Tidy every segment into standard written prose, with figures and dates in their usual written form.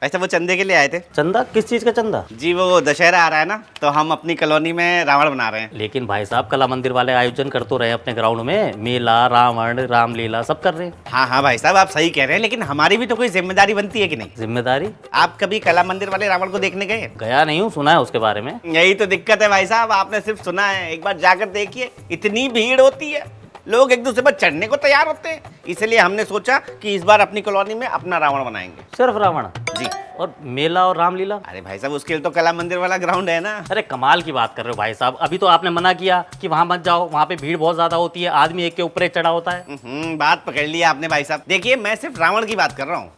वैसे वो चंदे के लिए आए थे। चंदा? किस चीज का चंदा? जी वो दशहरा आ रहा है ना, तो हम अपनी कॉलोनी में रावण बना रहे हैं। लेकिन भाई साहब कला मंदिर वाले आयोजन कर तो रहे अपने ग्राउंड में, मेला, रावण, रामलीला सब कर रहे हैं। हाँ हाँ भाई साहब, आप सही कह रहे हैं, लेकिन हमारी भी तो कोई जिम्मेदारी बनती है कि नहीं। जिम्मेदारी? आप कभी कला मंदिर वाले रावण को देखने गए? गया नहीं हूँ, सुना है उसके बारे में। यही तो दिक्कत है भाई साहब, आपने सिर्फ सुना है, एक बार जाकर देखिए, इतनी भीड़ होती है, लोग एक दूसरे पर चढ़ने को तैयार होते हैं। इसलिए हमने सोचा कि इस बार अपनी कॉलोनी में अपना रावण बनाएंगे। सिर्फ रावण? जी। और मेला और रामलीला? अरे भाई साहब, उसके लिए तो कला मंदिर वाला ग्राउंड है ना। अरे कमाल की बात कर रहे हो भाई साहब, अभी तो आपने मना किया कि वहां मत जाओ, वहां पे भीड़ बहुत ज्यादा होती है, आदमी एक के ऊपर एक चढ़ा होता है। बात पकड़ लिया आपने भाई साहब। देखिए, मैं सिर्फ रावण की बात कर रहा हूँ।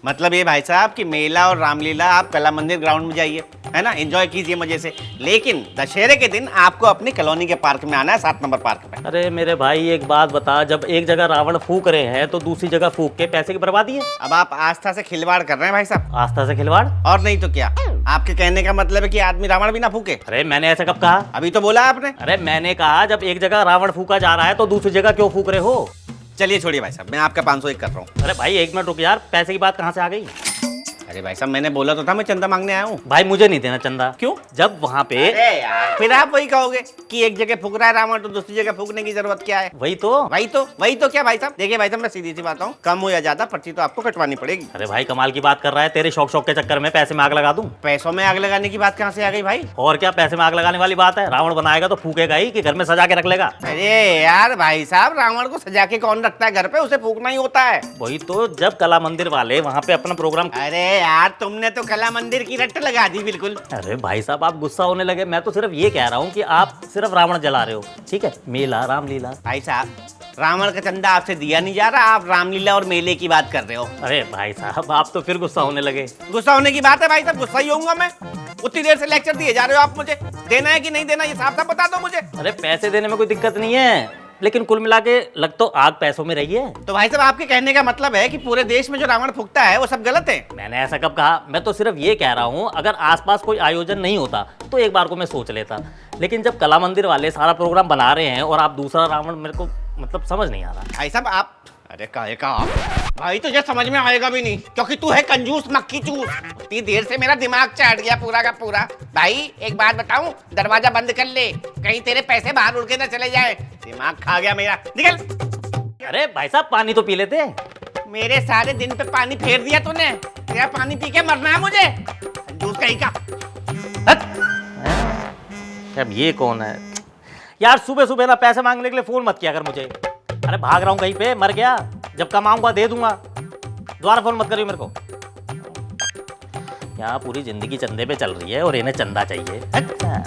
मतलब ये भाई साहब कि मेला और रामलीला आप कला मंदिर ग्राउंड में जाइए, है ना, एंजॉय कीजिए मजे से, लेकिन दशहरे के दिन आपको अपनी कॉलोनी के पार्क में आना है, 7 नंबर पार्क में। अरे मेरे भाई एक बात बता, जब एक जगह रावण फूक रहे हैं तो दूसरी जगह फूक के पैसे की बर्बादी है। अब आप आस्था से खिलवाड़ कर रहे हैं भाई साहब। आस्था से खिलवाड़? और नहीं तो क्या, आपके कहने का मतलब है कि आदमी रावण भी ना फूके? अरे मैंने ऐसा कब कहा? अभी तो बोला आपने। अरे मैंने कहा जब एक जगह रावण फूका जा रहा है तो दूसरी जगह क्यों फूक रहे हो? चलिए छोड़िए भाई साहब, मैं आपका 501 कर रहा हूँ। अरे भाई 1 मिनट रुक यार, पैसे की बात कहाँ से आ गई? अरे भाई साहब, मैंने बोला तो था मैं चंदा मांगने आया हूँ। भाई मुझे नहीं देना चंदा। क्यों? जब वहाँ पे अरे यार, फिर आप वही कहोगे कि एक जगह फूक रहा है रावण तो दूसरी जगह फूकने की जरूरत क्या है? वही तो क्या भाई साहब? देखिए भाई साहब, मैं सीधी सी बात हूँ, कम हो या ज्यादा पर्ची तो आपको कटवानी पड़ेगी। अरे भाई कमाल की बात कर रहा है, तेरे शौक के चक्कर में पैसे में आग लगा दूं? पैसों में आग लगाने की बात कहाँ से आ गई भाई? और क्या पैसे में आग लगाने वाली बात है? रावण बनाएगा तो फूकेगा ही कि घर में सजा के रख लेगा? अरे यार भाई साहब, रावण को सजा के कौन रखता है घर पे? उसे फूकना ही होता है। वही तो, जब कला मंदिर वाले वहाँ पे अपना प्रोग्राम। अरे यार, तुमने तो कला मंदिर की रट्ट लगा दी बिल्कुल। अरे भाई साहब आप गुस्सा होने लगे, मैं तो सिर्फ ये कह रहा हूँ कि आप सिर्फ रावण जला रहे हो, ठीक है? मेला रामलीला। भाई साहब, रावण का चंदा आपसे दिया नहीं जा रहा, आप रामलीला और मेले की बात कर रहे हो। अरे भाई साहब आप तो फिर गुस्सा होने लगे। गुस्सा होने की बात है भाई साहब, गुस्सा ही होऊंगा मैं। उतनी देर से लेक्चर दिए जा रहे हो आप मुझे, देना है कि नहीं देना ये साफ साफ बता दो मुझे। अरे पैसे देने में कोई दिक्कत नहीं है, लेकिन कुल मिला के लग तो आग पैसों में रही है। तो भाई साहब, आपके कहने का मतलब है कि पूरे देश में जो रावण फूकता है वो सब गलत है? मैंने ऐसा कब कहा? मैं तो सिर्फ ये कह रहा हूँ अगर आसपास कोई आयोजन नहीं होता तो एक बार को मैं सोच लेता, लेकिन जब कला मंदिर वाले सारा प्रोग्राम बना रहे हैं और आप दूसरा रावण, मेरे को मतलब समझ नहीं आ रहा। भाई साहब आप, अरे काहे का भाई, तुझे समझ में आएगा भी नहीं क्योंकि तू है कंजूस मक्खी चूस। इतनी देर से मेरा दिमाग चाट गया पूरा का पूरा। भाई एक बात बताऊं, दरवाजा बंद कर ले, कहीं तेरे पैसे बाहर उड़ के ना चले जाए। दिमाग खा गया मेरा, निकल। अरे भाई साहब पानी तो पी लेते। मेरे सारे दिन पे पानी फेर दिया तूने, तेरा पानी पी के मरना है मुझे, कंजूस कहीं का। अब ये कौन है यार? सुबह सुबह ना पैसे मांगने के लिए फोन मत किया कर मुझे। अरे भाग रहा हूँ कहीं पे, मर गया, जब कमाऊंगा दे दूंगा, दोबारा फोन मत करियो मेरे को। यहाँ पूरी जिंदगी चंदे पे चल रही है और इन्हें चंदा चाहिए। अच्छा